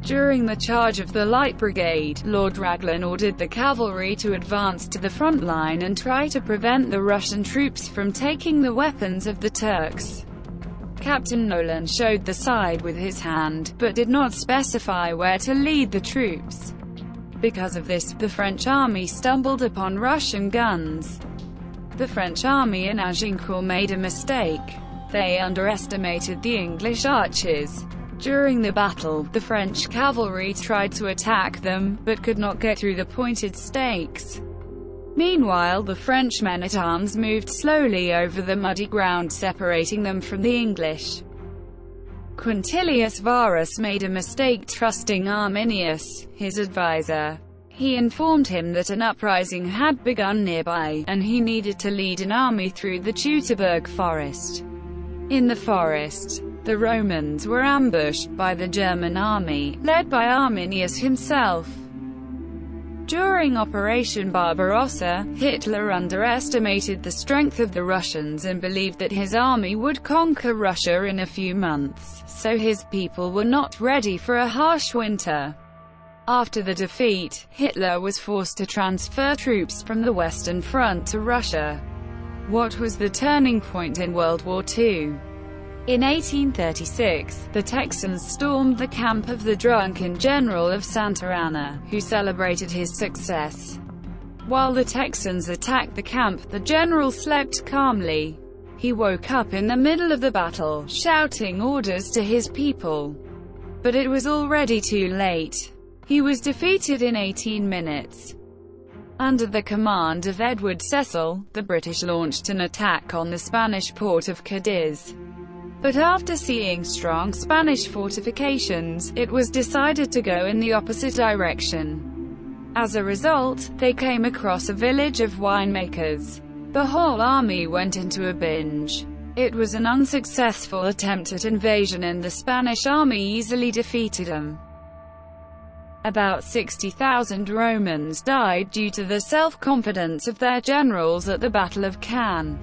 During the charge of the Light Brigade, Lord Raglan ordered the cavalry to advance to the front line and try to prevent the Russian troops from taking the weapons of the Turks. Captain Nolan showed the side with his hand, but did not specify where to lead the troops. Because of this, the French army stumbled upon Russian guns. The French army in Agincourt made a mistake. They underestimated the English archers. During the battle, the French cavalry tried to attack them, but could not get through the pointed stakes. Meanwhile, the French men-at-arms moved slowly over the muddy ground, separating them from the English. Quintilius Varus made a mistake trusting Arminius, his advisor. He informed him that an uprising had begun nearby, and he needed to lead an army through the Teutoburg forest. In the forest, the Romans were ambushed by the German army, led by Arminius himself. During Operation Barbarossa, Hitler underestimated the strength of the Russians and believed that his army would conquer Russia in a few months, so his people were not ready for a harsh winter. After the defeat, Hitler was forced to transfer troops from the Western Front to Russia. What was the turning point in World War II? In 1836, the Texans stormed the camp of the drunken general of Santa Anna, who celebrated his success. While the Texans attacked the camp, the general slept calmly. He woke up in the middle of the battle, shouting orders to his people. But it was already too late. He was defeated in 18 minutes. Under the command of Edward Cecil, the British launched an attack on the Spanish port of Cadiz. But after seeing strong Spanish fortifications, it was decided to go in the opposite direction. As a result, they came across a village of winemakers. The whole army went into a binge. It was an unsuccessful attempt at invasion and the Spanish army easily defeated them. About 60,000 Romans died due to the self-confidence of their generals at the Battle of Cannes.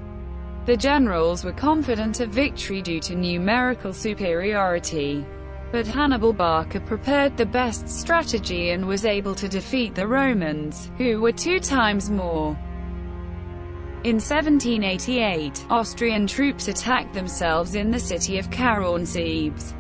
The generals were confident of victory due to numerical superiority. But Hannibal Barca prepared the best strategy and was able to defeat the Romans, who were 2 times more. In 1788, Austrian troops attacked themselves in the city of Caronseves.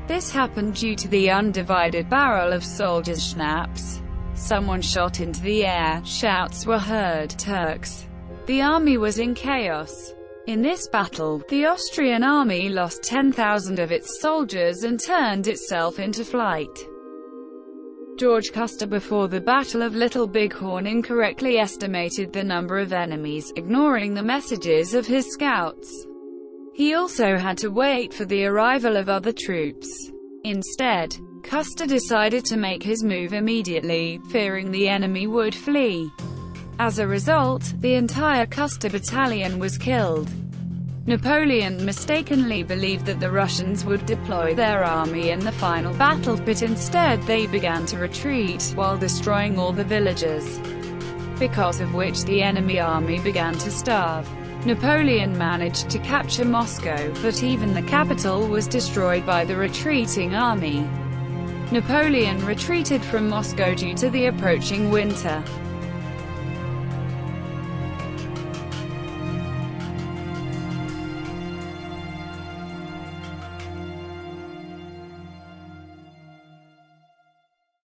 This happened due to the undivided barrel of soldiers' schnapps. Someone shot into the air, shouts were heard, Turks. The army was in chaos. In this battle, the Austrian army lost 10,000 of its soldiers and turned itself into flight. George Custer before the Battle of Little Bighorn incorrectly estimated the number of enemies, ignoring the messages of his scouts. He also had to wait for the arrival of other troops. Instead, Custer decided to make his move immediately, fearing the enemy would flee. As a result, the entire Custer battalion was killed. Napoleon mistakenly believed that the Russians would deploy their army in the final battle, but instead they began to retreat, while destroying all the villages, because of which the enemy army began to starve. Napoleon managed to capture Moscow, but even the capital was destroyed by the retreating army. Napoleon retreated from Moscow due to the approaching winter.